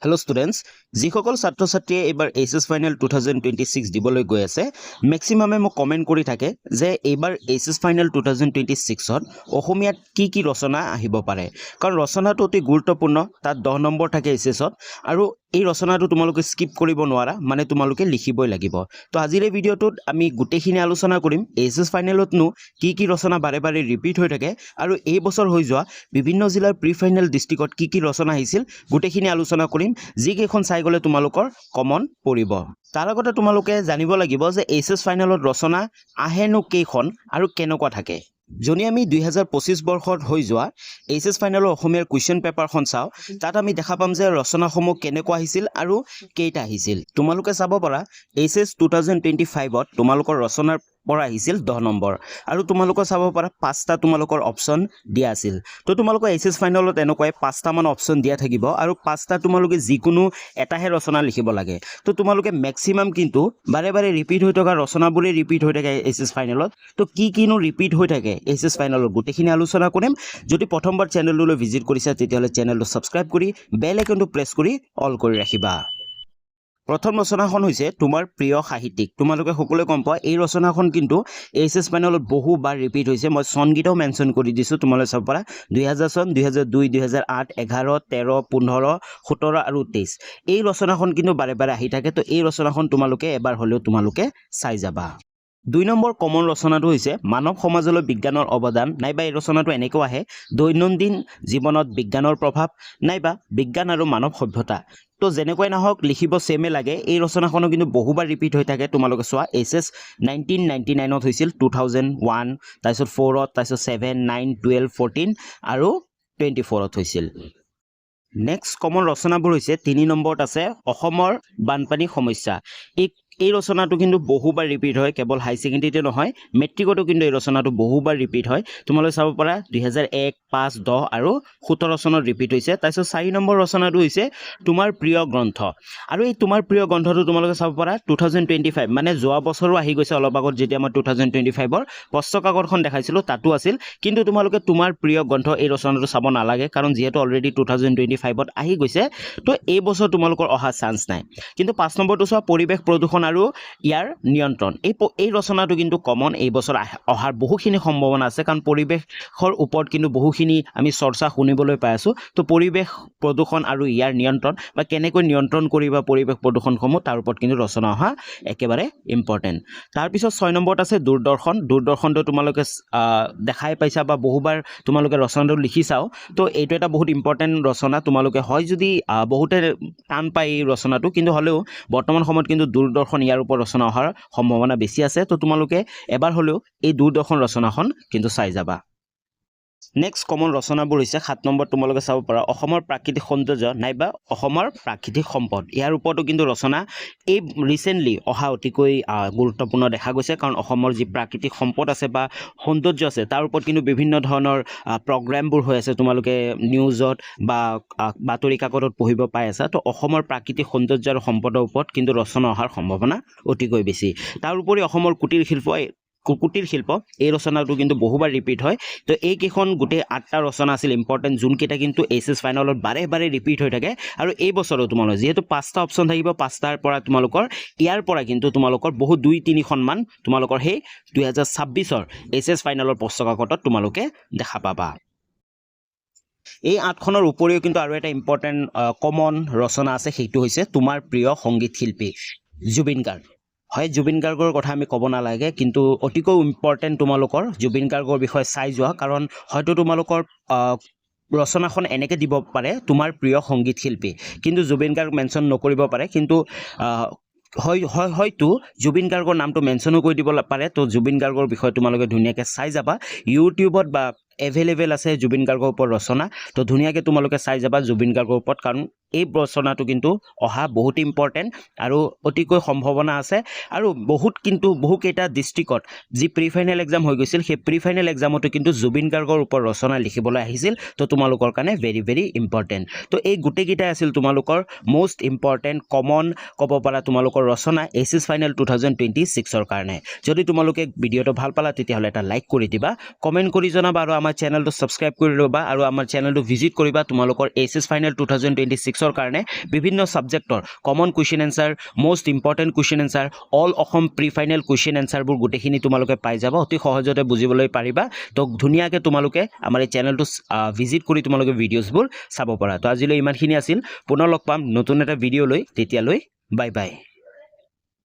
Hello students, যিসকল ছাত্ৰ ছাত্ৰীয়ে এইবাৰ এইচএছ ফাইনেল 2026 দিবলৈ গৈ আছে মেক্সিমামে মোক কমেন্ট কৰি থাকে যে এইবাৰ এইচএছ ফাইনেল 2026ত অসমীয়াত কি ৰচনা আহিব পাৰে কাৰণ ৰচনাটো অতি গুৰুত্বপূৰ্ণ তাত 10 নম্বৰ থাকে এইচএছত আৰু এই ৰচনাটো তোমালোকে স্কিপ কৰিব নোৱাৰা মানে তোমালোকে লিখিবই লাগিব তো আজিৰ এই ভিডিঅ'টোত আমি গোটেইখিনি আলোচনা কৰিম এইচএছ ফাইনেলতনো কি ৰচনা বাৰে বাৰে ৰিপিট হৈ থাকে আৰু এই বছৰ হৈ যোৱা বিভিন্ন জিলাৰ প্ৰি ফাইনেল ডিস্ট্ৰিক্টত কি ৰচনা আহিছিল গোটেইখিনি আলোচনা কৰিম যিকেইখন চাই গ'লে তোমালোকৰ কমন পৰিব তাৰ আগতে তোমালোকে জানিব লাগিব যে এইচএছ ফাইনেলত ৰচনা আহেনো কেইখন আৰু কেনেকুৱা থাকে যদি আমি 2025 বৰ্ষত হৈ যোৱা এইচএছ ফাইনেলৰ অসমীয়াৰ কুৱেশ্যন পেপাৰখন চাওঁ তাত আমি দেখা পাম যে ৰচনাসমূহ কেনেকুৱা আহিছিল আৰু কেইটা আহিছিল তোমালোকে চাব পাৰা এইচএছ 2025ত তোমালোকৰ ৰচনাৰ পৰা আহিছিল 10 নম্বৰ আৰু তোমালোকে চাব পাৰা পাঁচটা তোমালোকৰ অপচন দিয়া আছিল তো তোমালোকৰ এইচএছ ফাইনেলত এনেকৈ পাঁচটা মান অপচন দিয়া থাকিব আৰু পাঁচটা তোমালোকে যিকোনো এটাহে ৰচনা লিখিব লাগে তো তোমালোকে ম্যাক্সিমাম কিন্তু বাৰে বাৰে ৰিপিট হৈ থকা ৰচনাবোৰে ৰিপিট হৈ থাকে এইচএছ ফাইনেলত তো কিনো ৰিপিট হৈ থাকে এইচএছ ফাইনেলৰ গোটেইখিনি আলোচনা কৰিম যদি প্ৰথমবাৰ চেনেললৈ ভিজিট কৰিছা তেতিয়াহলে চেনেলটো সাবস্ক্ৰাইব কৰি বেল আইকনটো প্ৰেছ কৰি অল কৰি ৰাখিবা প্ৰথম ৰচনাখন হৈছে তোমাৰ প্ৰিয় সাহিত্যিক তোমালোকে সকলোৱে গম পোৱা এই ৰচনাখন কিন্তু এইচএছ ফাইনেলত বহুবাৰ ৰিপিট হৈছে মই চনগীতাও মেনশ্যন কৰি দিছো তোমালোকে চাব পাৰা 2000 চন 2002 2008 11 13 15 17 আৰু 23 এই ৰচনাখন কিন্তু বাৰে বাৰে আহি থাকে তো এই ৰচনাখন তোমালোকে এবাৰ হলেও তোমালোকে চাই যাবা 2 নম্বৰ কমন ৰচনাটো হৈছে মানৱ সমাজলৈ বিজ্ঞানৰ অৱদান নাইবা এই ৰচনাটো এনেকৈ আহে দৈনন্দিন জীৱনত বিজ্ঞানৰ প্ৰভাৱ নাইবা বিজ্ঞান আৰু মানৱ সভ্যতা তো যেনেকৈ নহওক লিখিব সেমে লাগে এই ৰচনাখনো কিন্তু বহুবাৰ ৰিপিট হৈ থাকে তোমালোকে চোৱা এইচএছ 1999ত হৈছিল 2001 তাৰপিছত 4ত তাৰপিছত 7 9 12 14 আৰু 24ত হৈছিল নেক্সট কমন ৰচনাবোৰ হৈছে 3 নম্বৰত আছে অসমৰ বানপানী সমস্যা এই ৰচনাটো কিন্তু বহুবাৰ ৰিপিট হয় কেৱল হাই সেকেন্ডাৰীতে নহয় মেট্ৰিকতো কিন্তু এই ৰচনাটো বহুবাৰ ৰিপিট হয় তোমালোকে চাব পাৰা 2001 5 10 আৰু 17 চনত ৰিপিট হৈছে তাৰপিছত 4 নম্বৰ ৰচনাটো হৈছে তোমাৰ প্ৰিয় গ্ৰন্থ আৰু এই তোমাৰ প্ৰিয় গ্ৰন্থটো তোমালোকে চাব পাৰা 2025 মানে যোৱা বছৰো আহি গৈছে অলপ আগত যেতিয়া মই 2025ৰ প্ৰশ্ন কাকতখন দেখাইছিলো তাতো আছিল কিন্তু তোমালোকে তোমাৰ প্ৰিয় গ্ৰন্থ এই ৰচনাটো চাব নালাগে কাৰণ যেহেতু অলৰেডি 2025ত আহি গৈছে তো এই বছৰ তোমালোকৰ অহা চান্স নাই কিন্তু 5 নম্বৰটো চোৱা পৰিৱেশ প্ৰদূষণ আৰু ইয়াৰ নিয়ন্ত্ৰণ এই ৰচনাটো কিন্তু কমন এই বছৰ অহাৰ বহুখিনি সম্ভাৱনা আছে কাৰণ পৰিৱেশৰ ওপৰত কিন্তু বহুখিনি আমি চৰ্চা শুনিবলৈ পাই আছো তো পৰিৱেশ প্ৰদূষণ আৰু ইয়াৰ নিয়ন্ত্ৰণ বা কেনেকৈ নিয়ন্ত্ৰণ কৰিবা পৰিৱেশ প্ৰদূষণসমূহ তাৰ ওপৰত কিন্তু ৰচনা অহা একেবাৰে ইম্পৰ্টেন্ট তাৰ পিছত 6 নম্বৰত আছে দূৰদৰ্শনটো তোমালোকে দেখাই পাইছা বা বহুবাৰ তোমালোকে ৰচনাটো লিখিছাও তো এইটো এটা বহুত ইম্পৰ্টেন্ট ৰচনা তোমালোকে হয় যদি বহুতে টান পায় এই ৰচনাটো কিন্তু হলেও বৰ্তমান সময়ত কিন্তু দূৰদৰ্শন ইয়াৰ ওপৰত ৰচনা অহাৰ সম্ভাৱনা বেছি আছে তো তোমালোকে এবাৰ হলেও এই দূৰদৰ্শন ৰচনাখন কিন্তু চাই যাবা নেক্সট কমন ৰচনাবোৰ হৈছে 7 নম্বৰ তোমালোকে চাব পাৰা অসমৰ প্ৰাকৃতিক সৌন্দৰ্য নাইবা অসমৰ প্ৰাকৃতিক সম্পদ ইয়াৰ ওপৰতো কিন্তু ৰচনা এই ৰিসেন্টলি অহা অতিকৈ গুৰুত্বপূৰ্ণ দেখা গৈছে কাৰণ অসমৰ যি প্ৰাকৃতিক সম্পদ আছে বা সৌন্দৰ্য আছে তাৰ ওপৰত কিন্তু বিভিন্ন ধৰণৰ প্ৰগ্ৰামবোৰ হৈ আছে তোমালোকে নিউজত বা বাতৰি কাকতত পঢ়িব পাই আছা তো অসমৰ প্ৰাকৃতিক সৌন্দৰ্য আৰু সম্পদৰ ওপৰত কিন্তু ৰচনা অহাৰ সম্ভাৱনা অতিকৈ বেছি তাৰ উপৰি অসমৰ কুটিৰ শিল্প এই ৰচনাটো কিন্তু বহুবাৰ ৰিপিট হয় তো এই কেইখন গোটেই 8টা ৰচনা আছিল ইম্পৰ্টেন্ট যোনকেইটা কিন্তু এইচএছ ফাইনেলত বাৰে ৰিপিট হৈ থাকে আৰু এই বছৰো তোমালোকৰ যেহেতু 5টা অপচন থাকিব 5টাৰ পৰা তোমালোকৰ ইয়াৰ পৰা কিন্তু তোমালোকৰ বহু 2-3খন মান তোমালোকৰ সেই 2026ৰ এইচএছ ফাইনেলৰ প্ৰশ্ন কাকতত তোমালোকে দেখা পাবা এই 8খনৰ উপৰিও কিন্তু আৰু এটা ইম্পৰ্টেন্ট কমন ৰচনা আছে সেইটো হৈছে তোমাৰ প্ৰিয় সংগীত শিল্পী জুবিন গাৰ্গ হয় জুবিন গাৰ্গৰ কথা আমি ক'ব নালাগে কিন্তু অতিকৈ ইম্পৰ্টেন্ট তোমালোকৰ জুবিন গাৰ্গৰ বিষয়ে চাই যোৱা কাৰণ হয়তো তোমালোকৰ ৰচনাখন এনেকে দিব পাৰে তোমাৰ প্ৰিয় সংগীত শিল্পী কিন্তু জুবিন গাৰ্গ মেনশ্যন নকৰিব পাৰে কিন্তু হয়তো জুবিন গাৰ্গৰ নামটো মেনশ্যনো কৰি দিব পাৰে তো জুবিন গাৰ্গৰ বিষয়ে তোমালোকে ধুনীয়াকৈ চাই যাবা ইউটিউবত বা এভেইলেবল আছে জুবিন গাৰ্গৰ ওপৰত ৰচনা তো ধুনীয়াকৈ তোমালোকে চাই যাবা জুবিন গাৰ্গৰ ওপৰত কাৰণ এই ৰচনাটো কিন্তু অহা বহুত ইম্পৰ্টেন্ট আৰু অতিকৈ সম্ভাৱনা আছে আৰু বহুকেইটা ডিস্ট্ৰিক্টত যি প্ৰি ফাইনেল এক্সাম হৈ গৈছিল সেই প্ৰি ফাইনেল এক্সামতো কিন্তু জুবিন গাৰ্গৰ ওপৰত ৰচনা লিখিবলৈ আহিছিল তো তোমালোকৰ কাৰণে ভেৰি ইম্পৰ্টেন্ট তো এই গোটেইকেইটাই আছিল তোমালোকৰ মোষ্ট ইম্পৰ্টেন্ট কমন ক'ব পাৰা তোমালোকৰ ৰচনা এইচএছ ফাইনেল 2026ৰ কাৰণে যদি তোমালোকে ভিডিঅ'টো ভাল পালা তেতিয়াহ'লে এটা লাইক কৰি দিবা কমেন্ট কৰি জনাবা আৰু আমাৰ আমাৰ চেনেলটো সাবস্ক্ৰাইব কৰি ল'বা আৰু আমাৰ চেনেলটো ভিজিট কৰিবা তোমালোকৰ এইচএছ ফাইনেল 2026 ৰ কাৰণে বিভিন্ন সাবজেক্টৰ common question answer most important question answer all Assam pre final question আনসাৰবোৰ গোটেইখিনি তোমালোকে পাই যাবা অতি সহজতে বুজিবলৈ পাৰিবা তো ধুনীয়াকৈ তোমালোকে আমাৰ এই চেনেলটো ভিজিট কৰি তোমালোকে ভিডিঅ'ছবোৰ চাব পাৰা তো আজিলৈ ইমানখিনি আছিল পুনৰ লগ পাম নতুন এটা ভিডিঅ' লৈ তেতিয়ালৈ বাই বাই